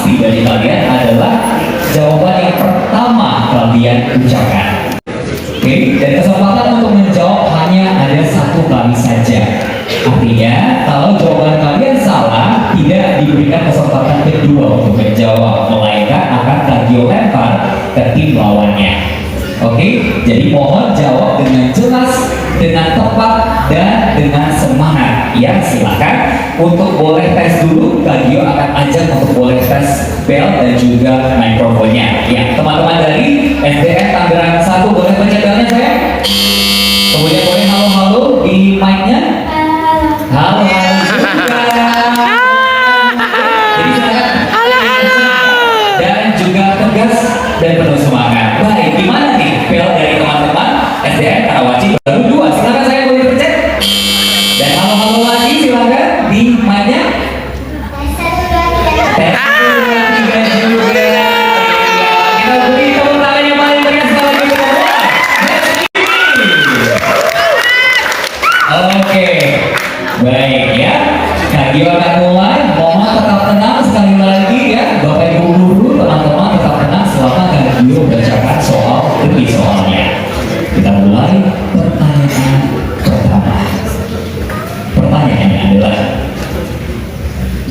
pasti dari kalian adalah jawaban yang pertama kalian ucapkan. Oke, dan kesempatan untuk menjawab hanya ada satu kali saja. Artinya, kalau jawaban kalian salah, tidak diberikan kesempatan kedua untuk menjawab, melainkan akan Kagio lempar ke tim lawannya. Oke, jadi mohon jawab dengan jelas, dengan tepat, dan dengan semangat. Ya, silakan. Untuk boleh tes dulu, Kagio akan ajak untuk boleh tes bel dan juga mikrofonnya. Ya, teman-teman dari SDN Tangerang 1 boleh pencet belnya saya. Kemudian boleh halo-halo di mic-nya. Halo, juga. Jadi silakan. Dan juga tegas dan penuh semangat. Baik, gimana nih bel dari teman-teman SDN Karawaci baru 2? Silakan saya boleh pencet. Dan halo-halo lagi silakan di mic-nya. Kita beri tepuk tangan yang paling meriah sekali lagi untuk semua. Oke, baik ya. Kagio akan mulai. Mohon tetap tenang sekali lagi ya, Bapak Ibu guru, teman-teman tetap tenang selama Kagio membacakan soal demi soalnya. Kita mulai pertanyaan pertama. Pertanyaannya adalah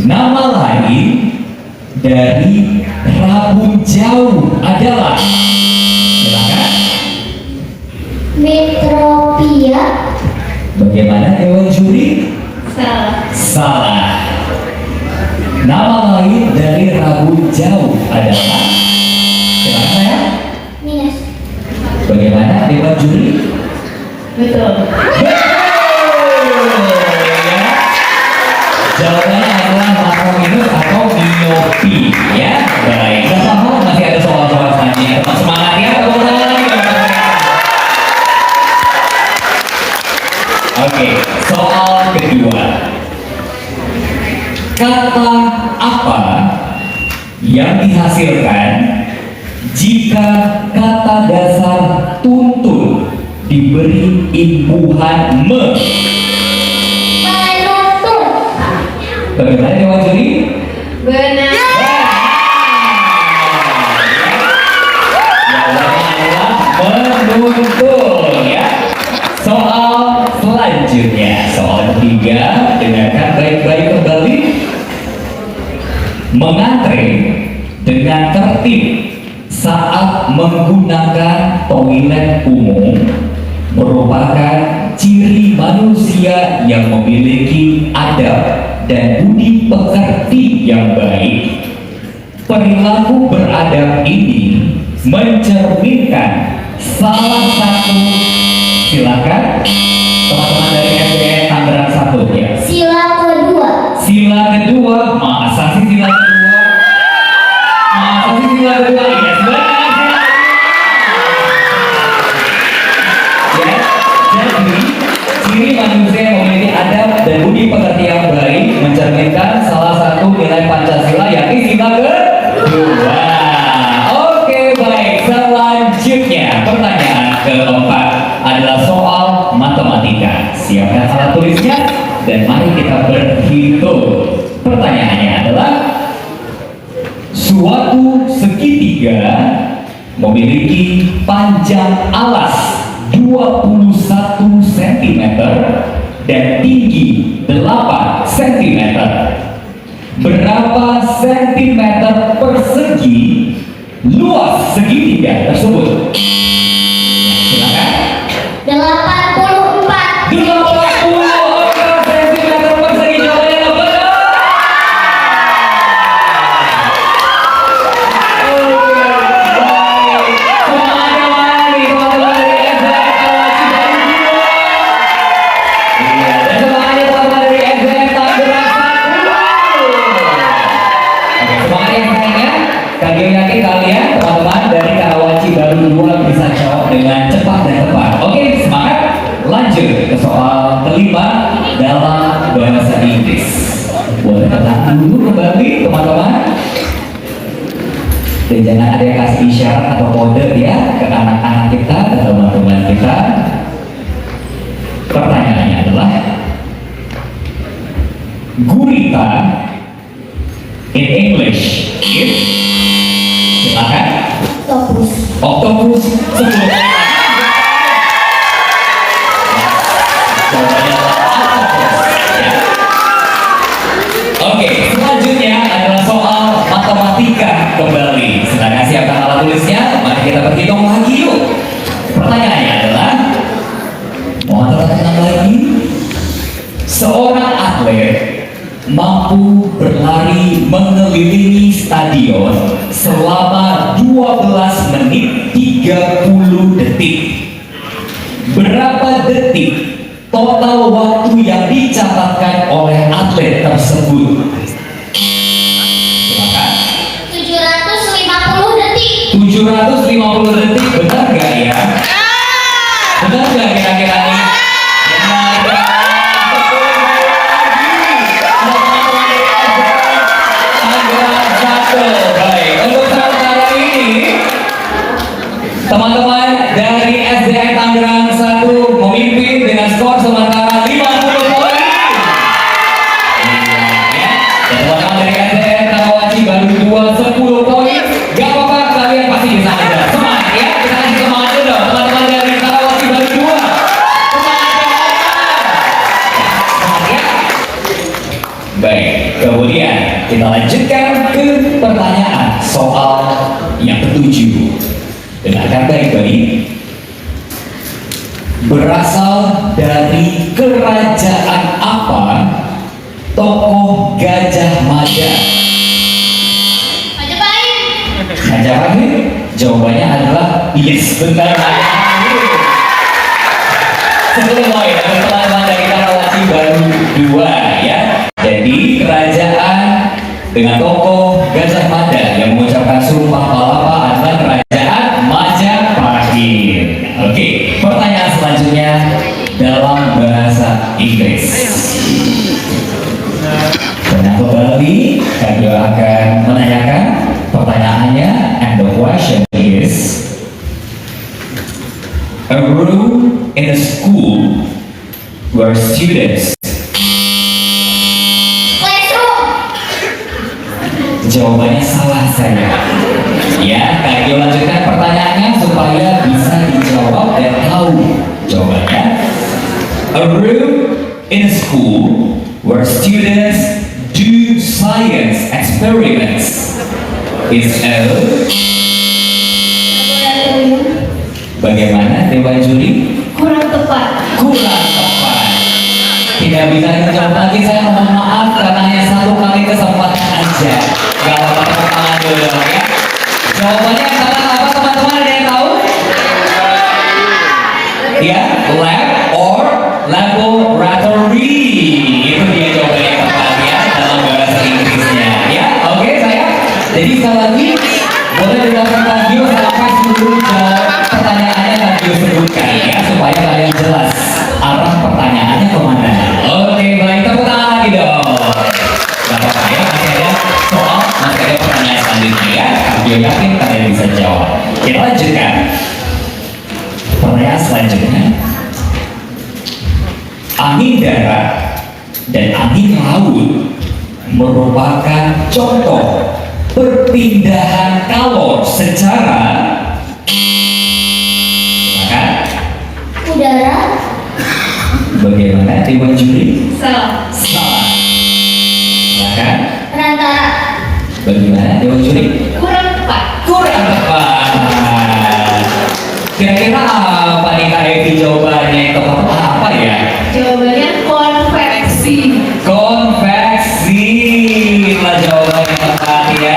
nama lain dari rabun jauh adalah, silakan. Metropia. Bagaimana Dewan Juri? Salah. Salah. Nama lain dari rabun jauh adalah, silakan saya. Minus. Bagaimana Dewan Juri? Betul. Ya. Jawabannya adalah makrominus atau miopi. Ya, baik. Gak apa-apa, masih ada soal-soal selanjutnya. Tetap semangat ya, tepuk tangan lagi. Oke, soal kedua. Kata apa yang dihasilkan jika kata dasar tuntun diberi imbuhan me? Menuntun. Bagaimana Dewan Juri? Benar. Jawabannya adalah menuntun ya. Soal selanjutnya, soal ketiga, dengarkan baik-baik kembali. Mengantre dengan tertib saat menggunakan toilet umum merupakan ciri manusia yang memiliki adab dan budi pekerti yang baik. Perilaku beradab ini mencerminkan salah satu, silakan teman-teman dari SDN Tangerang 1 ya. Sila kedua. Sila kedua, masa sih sila kedua? Masa sih sila kedua? Iya, benar. Ya, jadi ciri manusia yang memiliki adab dan budi pekerti yang baik mencerminkan salah satu nilai Pancasila, yakni sila kedua. Oke, baik. Selanjutnya, pertanyaan keempat adalah soal matematika. Siapkan alat tulisnya dan mari kita berhitung. Pertanyaannya adalah, suatu segitiga memiliki panjang alas 21 cm dan tinggi 8 cm. Berapa sentimeter persegi luas segitiga tersebut? Silakan. 84. 80 cm persegi. Jawabannya yang benar. Semuanya mari teman-teman dari SDN Karawaci baru 2. Iya, dan semuanya teman-teman dari SDN Tangerang 1. Oke, semangat yang lainnya. Kagio yakin kalian teman-teman dari Karawaci baru 2 bisa jawab dengan cepat dan tepat. Oke, semangat. Lanjut ke soal kelima dalam bahasa Inggris. Boleh tenang dulu kembali teman-teman. Dan jangan ada yang kasih isyarat atau kode ya ke anak-anak kita, ke teman-teman kita. Pertanyaannya adalah, gurita in English is Octopus 10 kali lipat. Jawabannya adalah octopus. Ya. Oke, selanjutnya adalah soal matematika kembali. Sedangkan siapkan alat tulisnya, mari kita berhitung lagi yuk. Pertanyaannya adalah, mohon tetap tenang lagi. Seorang atlet mampu berlari mengelilingi stadion selama 12 menit 30 detik. Berapa detik total waktu yang dicatatkan oleh atlet tersebut? Silakan. 750 detik. 750 detik, benar gak ya? Benar gak kira-kira nih? Teman-teman dari SDN Tangerang 1 memimpin dengan skor sementara 50 poin. Ya. Dan teman-teman dari SDN Karawaci baru 10 poin. Gak apa-apa, kalian pasti bisa aja. Semangat ya, kita kasih semangat dulu dong. Teman-teman dari Karawaci baru 2. Semangat ya. Baik, kemudian kita lanjutkan ke pertanyaan soal yang ketujuh. Dengarkan baik-baik. Berasal dari kerajaan apa tokoh Gajah Mada? Majapahit. Majapahit? Jawabannya adalah yes, benar. 10 poin. Teman-teman dari Karawaci baru 2 ya. Jadi kerajaan dengan tokoh Gajah Mada yang mengucapkan sumpah palapa adalah kerajaan Majapahit. Oke, pertanyaan selanjutnya dalam bahasa Inggris. Tenang kembali, kami akan menanyakan pertanyaannya, and the question is: a room in a school where students. Jawabannya salah saya. Ya, kami lanjutkan pertanyaannya supaya bisa dijawab dan tahu jawabannya. A room in a school where students do science experiments is a. Bagaimana Dewa Juri? Kurang tepat. Kurang tepat. Tidak bisa dijawab lagi, saya mohon maaf karena hanya 1 kali kesempatan aja. Gak apa-apa, tepuk tangan dulu dong ya. Jawabannya adalah apa teman-teman, ada yang tahu? Ya, lab or laboratory. Itu dia jawabannya yang tepat ya dalam bahasa Inggrisnya. Ya, oke saya. Jadi sekali lagi boleh dilakukan radio sampai seluruh pertanyaannya radio sebutkan ya supaya kalian jelas arah pertanyaannya kemana. Oke, baik, tepuk tangan lagi dong. Gak apa-apa ya, masih ada soal, masih ada pertanyaan selanjutnya ya. Dia yakin kalian bisa jawab. Kita lanjutkan. Pertanyaan selanjutnya. Angin darat dan angin laut merupakan contoh perpindahan kalor secara Udara. Bagaimana Dewa Juri? Salah. Salah. Silakan. Perantara. Bagaimana Dewa Juri? Kurang tepat. Kurang tepat. Kira-kira apa nih Kak Evi jawabannya yang tepat apa ya? Jawabannya konveksi. Konveksi lah jawaban yang tepat ya.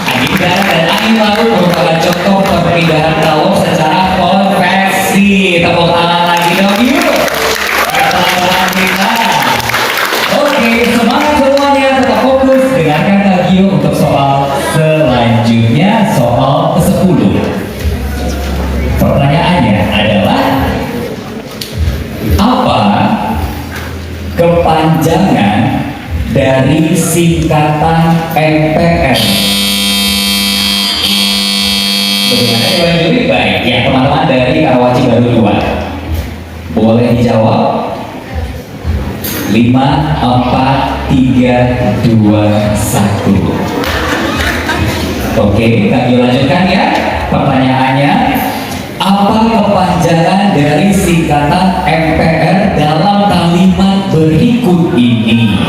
Angin darat dan angin laut merupakan contoh perpindahan kalor secara konveksi. Tepuk tangan lagi dong yuk. Teman-teman kita. Oke, semangat semuanya, tetap fokus. Dengarkan lagi yuk untuk soal selanjutnya, soal ke-10. Pertanyaannya adalah, apa kepanjangan dari singkatan MPR? Bagaimana Dewan Juri? Baik, ya teman-teman dari Karawaci baru 2. Boleh dijawab. 5, 4, 3, 2, 1. Oke, kami lanjutkan ya. Pertanyaannya, apa kepanjangan dari singkatan MPR dalam kalimat berikut ini?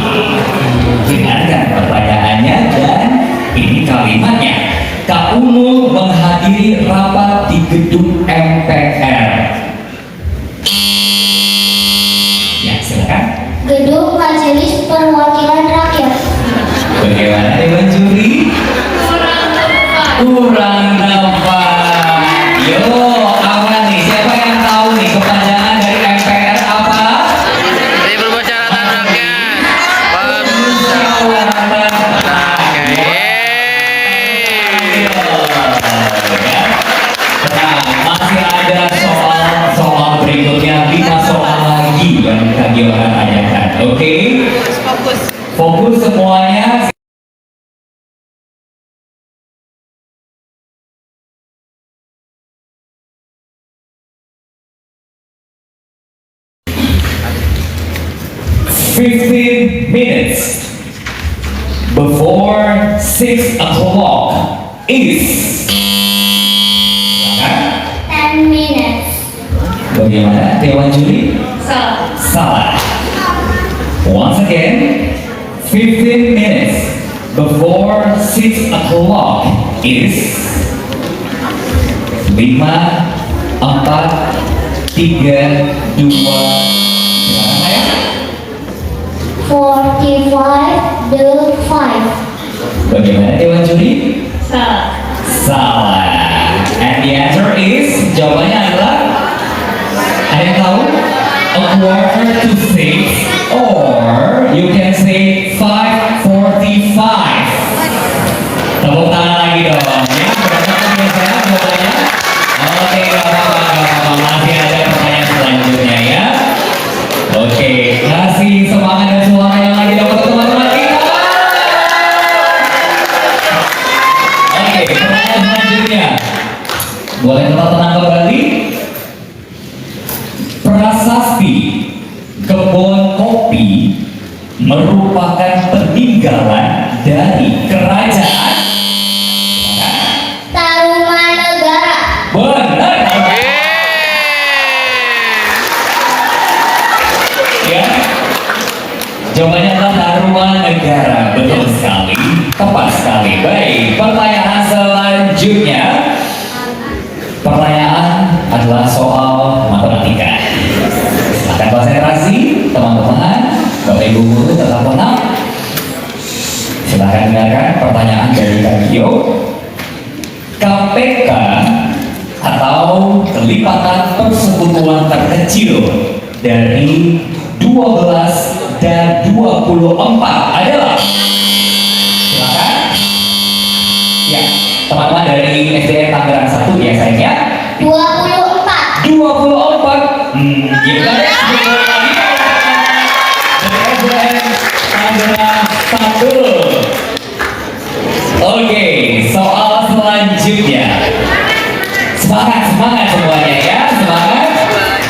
Dengarkan pertanyaannya dan ini kalimatnya. Kak Ulul menghadiri rapat di gedung MPR. Ya, silakan. Gedung Majelis Perwakilan Rakyat. Bagaimana Dewan Juri? Kurang tepat. Yo, apa nih? Siapa yang tahu nih kepanjangan dari MPR apa? Di permusyawaratan rakyat. Musyawaratan rakyat. Nah, masih ada soal berikutnya, 5 soal lagi yang kami akan tanyakan. Oke? Fokus semuanya. "15 minutes before 6 o'clock is..." Silakan. 10 minutes. Bagaimana Dewan Juri? Salah. Salah. Once again, 15 minutes before 6 o'clock is 5, 4, 3, 2. Silakan saya. 45 Bagaimana Dewan Juri? Salah. Salah. And the answer is, jawabannya adalah, ada yang tahu? A quarter to 6, or you can say 5:45. Tepuk tangan lagi dong. Ya, berapa pemirsa jawabannya? Oke, gak apa-apa. Masih ada pertanyaan selanjutnya ya. Oke, kasih semangat dan suara yang lagi dapat teman-teman kita. Oke, pertanyaan selanjutnya. Boleh tetap tenang kembali. Prasasti kebun kopi merupakan peninggalan dari kerajaan Tarumanegara. benar. Ya, jawabannya adalah Tarumanegara. Betul sekali, tepat sekali. Baik, pertanyaan selanjutnya. Pertanyaan adalah soal matematika. Akan konsentrasi, teman-teman, Bapak Ibu guru tetap tenang. Silahkan dengarkan pertanyaan dari Kak Gio. KPK atau kelipatan persekutuan terkecil dari 12 dan 24 adalah, silakan. Ya, teman-teman dari SDN Tangerang 1 ya sayangnya. 24. 24. Gimana? Dari SDN Tangerang 1. Oke, soal selanjutnya. Semangat semuanya ya, semangat.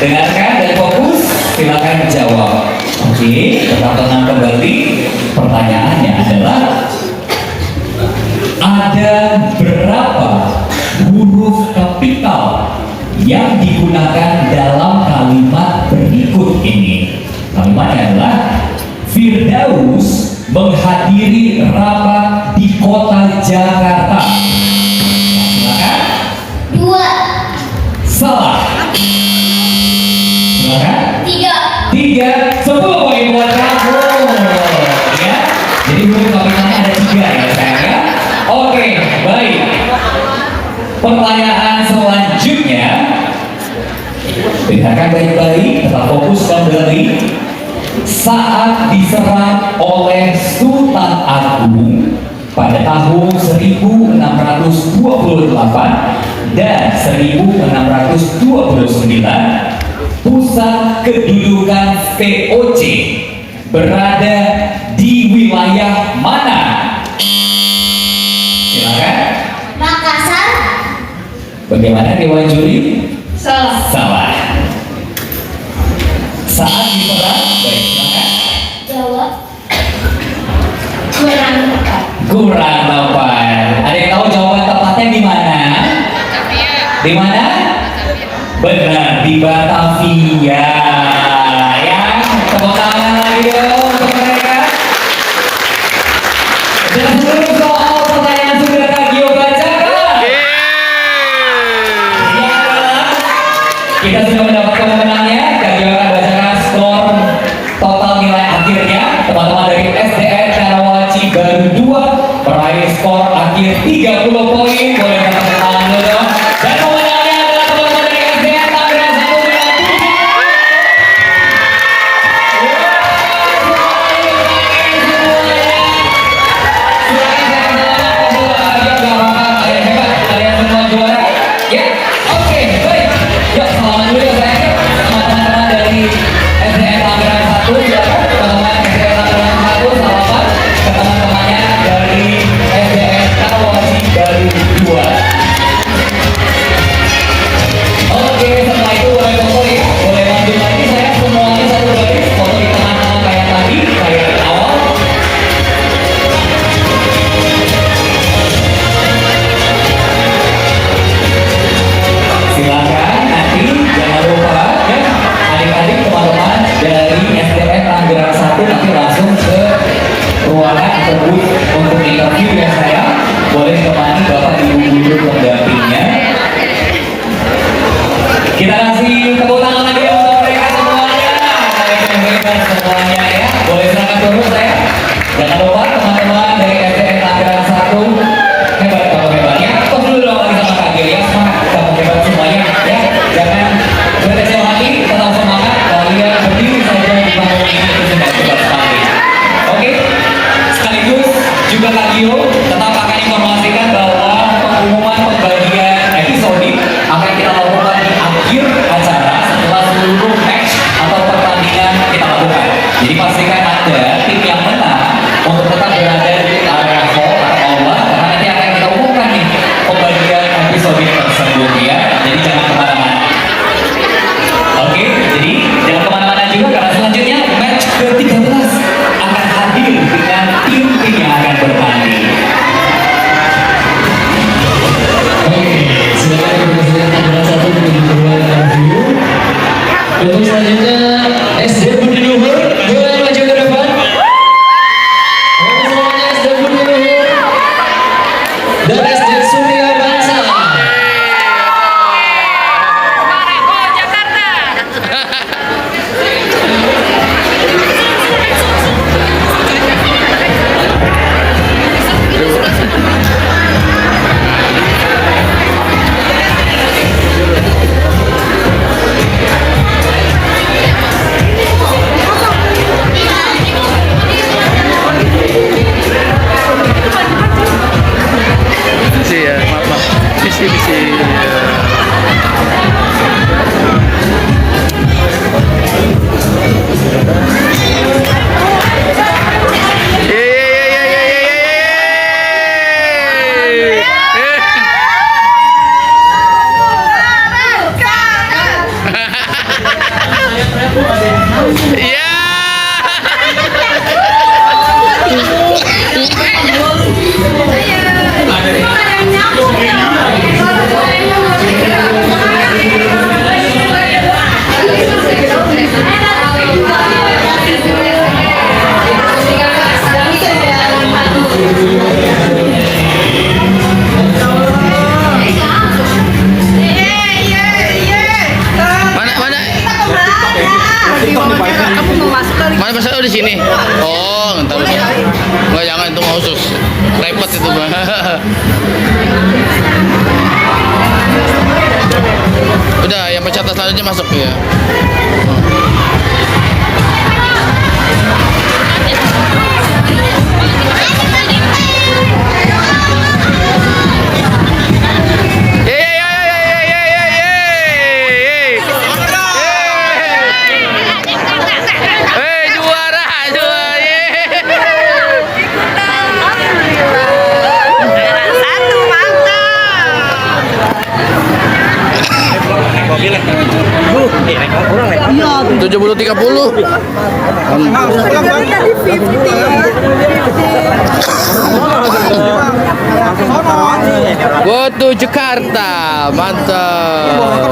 Dengarkan dan fokus, silakan jawab. Oke, tetap tenang kembali. Pertanyaannya adalah, ada berapa huruf kapital yang digunakan dalam kalimat berikut ini? Kalimatnya adalah, Firdaus menghadiri rapat di kota Jakarta. Silakan. 2. Salah. Silakan. 3. 3, 10 poin buat kamu. Ya, jadi huruf kapitalnya ada 3 ya sayang ya. Oke, baik. Pertanyaan selanjutnya, dengarkan baik-baik, tetap fokus kembali. Saat diserang oleh Sultan Agung pada tahun 1628 dan 1629, pusat kedudukan VOC berada di wilayah mana? Silakan. Makassar. Bagaimana Dewan Juri? Salah. Salah. Saat diserang, baik silakan. Jawab. Kurang tepat. Kurang tepat. Ada yang tahu jawabannya? Di mana? Benar, di Batavia. Ya, tepuk tangan lagi dong untuk mereka. Dan seluruh soal pertanyaan sudah Kak Gio bacakan. Ya, kita sudah mendapatkan pemenangnya. Kak Gio akan bacakan skor total nilai akhirnya. Teman-teman dari SDN Karawaci Baru 2 meraih skor akhir 30 poin. Boleh tepuk tangan dulu dong. Dan pemenangnya adalah teman-teman dari SDN Tangerang 1 dengan 7. Silakan nanti jangan lupa ya adik-adik teman-teman dari SDN Tangerang 1 nanti langsung ke ruangan atau booth untuk interview ya saya boleh temani bapak ibu guru pendampingnya. Kita kasih tepuk tangan lagi untuk mereka semuanya. Kalian hebat semuanya ya. Boleh silakan turun saya. Jangan lupa teman-teman dari SDN Tangerang 1 hebat kamu hebatnya. Tos dulu dong lagi sama Kak Gil ya semangat kamu hebat semuanya ya. Jangan berkecil hati, tetap semangat. Kalian berdiri saja di panggung ini itu sudah hebat sekali. Oke, sekaligus juga Kak Gio tetap akan informasikan bahwa pengumuman pembagian episode akan kita lakukan di akhir acara setelah seluruh match atau pertandingan kita lakukan. Jadi pastikan ada tim yang menang untuk tetap berada di area hall atau aula karena nanti akan kita umumkan nih pembagian episode tersebut ya. Jadi jangan kemana-mana. Oke, jadi jangan kemana-mana juga karena selanjutnya match ke-13 akan hadir dengan tim-tim yang akan bertanding. Oke, silakan Presiden Tangerang 1 menuju ke ruang interview. Untuk selanjutnya SD Budi Luhur boleh maju ke depan. Oke, semuanya SD Budi Luhur dan SD Surya Bangsa. Misi ya, maaf. Misi. Mana pasal di sini? Oh, entar dulu. Enggak, jangan itu mau khusus. Repot itu, Bang. Udah, yang pencatan selanjutnya masuk ya. mobilnya. 70-30. Tadi 50. Woto Jakarta, mantap.